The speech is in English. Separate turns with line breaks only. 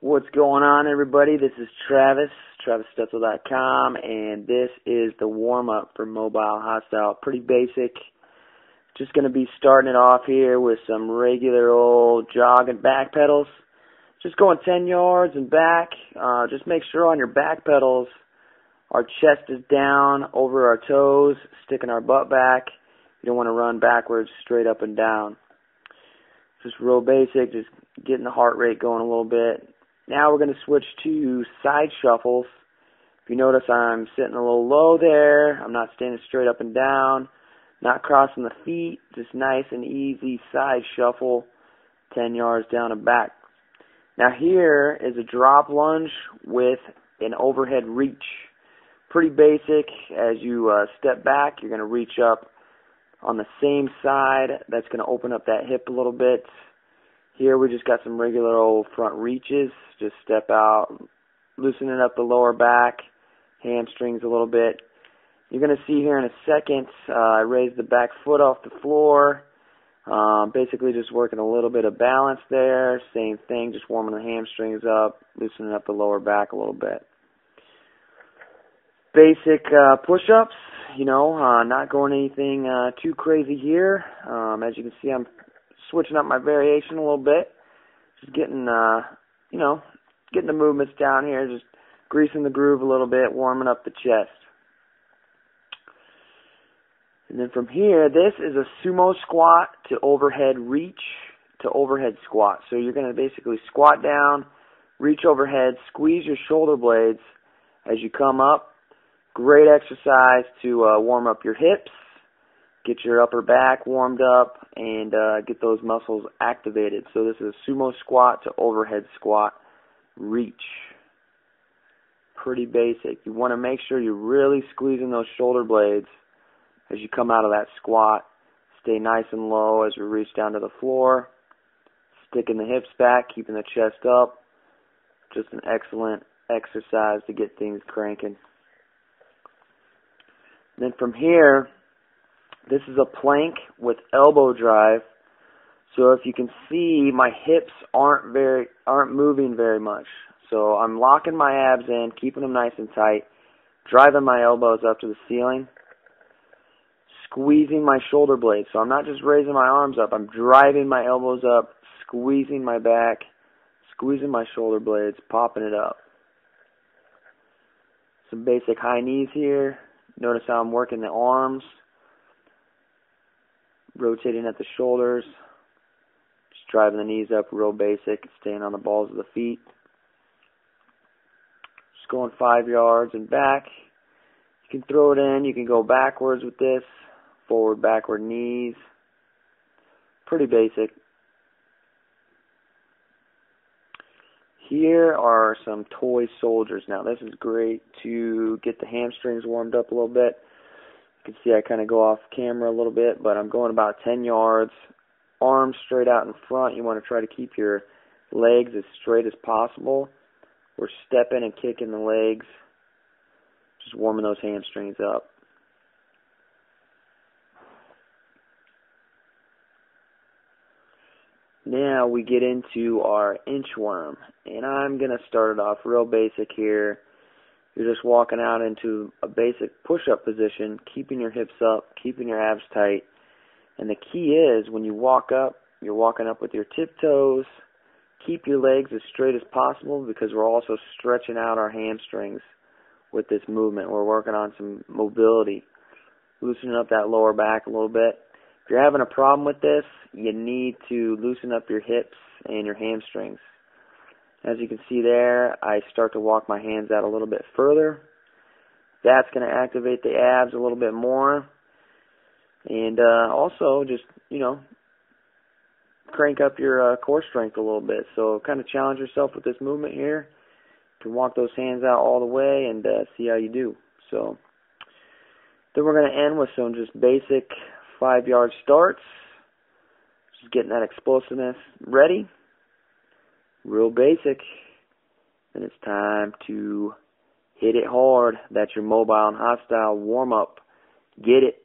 What's going on, everybody? This is Travis, TravisStetzel.com, and this is the warm-up for mobile hostile. Pretty basic. Just going to be starting it off here with some regular old jog and back pedals. Just going 10 yards and back. Just make sure on your back pedals our chest is down over our toes, sticking our butt back. You don't want to run backwards, straight up and down. Just real basic, just getting the heart rate going a little bit. Now we're going to switch to side shuffles. If you notice, I'm sitting a little low there. I'm not standing straight up and down, not crossing the feet, just nice and easy side shuffle, 10 yards down and back. Now here is a drop lunge with an overhead reach. Pretty basic. As you step back, you're going to reach up on the same side. That's going to open up that hip a little bit. Here we just got some regular old front reaches. Just step out, loosening up the lower back, hamstrings a little bit. You're going to see here in a second, I raise the back foot off the floor. Basically just working a little bit of balance there. Same thing, just warming the hamstrings up, loosening up the lower back a little bit. Basic push-ups, not going anything too crazy here. As you can see, I'm switching up my variation a little bit. Just getting, getting the movements down here, just greasing the groove a little bit, warming up the chest. And then from here, this is a sumo squat to overhead reach to overhead squat. So you're going to basically squat down, reach overhead, squeeze your shoulder blades as you come up. Great exercise to warm up your hips, get your upper back warmed up, and get those muscles activated. So this is a sumo squat to overhead squat reach. Pretty basic. You want to make sure you're really squeezing those shoulder blades as you come out of that squat. Stay nice and low as we reach down to the floor. Sticking the hips back, keeping the chest up. Just an excellent exercise to get things cranking. Then from here, this is a plank with elbow drive. So if you can see, my hips aren't moving very much. So I'm locking my abs in, keeping them nice and tight, driving my elbows up to the ceiling, squeezing my shoulder blades. So I'm not just raising my arms up, I'm driving my elbows up, squeezing my back, squeezing my shoulder blades, popping it up. Some basic high knees here. Notice how I'm working the arms, rotating at the shoulders, just driving the knees up, real basic, staying on the balls of the feet. Just going 5 yards and back. You can throw it in, you can go backwards with this, forward, backward knees. Pretty basic. Here are some toy soldiers. Now this is great to get the hamstrings warmed up a little bit. You can see I kind of go off camera a little bit, but I'm going about 10 yards. Arms straight out in front. You want to try to keep your legs as straight as possible. We're stepping and kicking the legs. Just warming those hamstrings up. Now we get into our inchworm, and I'm going to start it off real basic here. You're just walking out into a basic push-up position, keeping your hips up, keeping your abs tight. And the key is when you walk up, you're walking up with your tiptoes. Keep your legs as straight as possible because we're also stretching out our hamstrings with this movement. We're working on some mobility, loosening up that lower back a little bit. If you're having a problem with this, you need to loosen up your hips and your hamstrings. As you can see there, I start to walk my hands out a little bit further. That's going to activate the abs a little bit more. And also just, crank up your core strength a little bit. So kind of challenge yourself with this movement here. You can walk those hands out all the way and see how you do. So then we're going to end with some just basic 5-yard starts. Just getting that explosiveness ready. Real basic. And it's time to hit it hard. That's your mobile and hostile warm-up. Get it.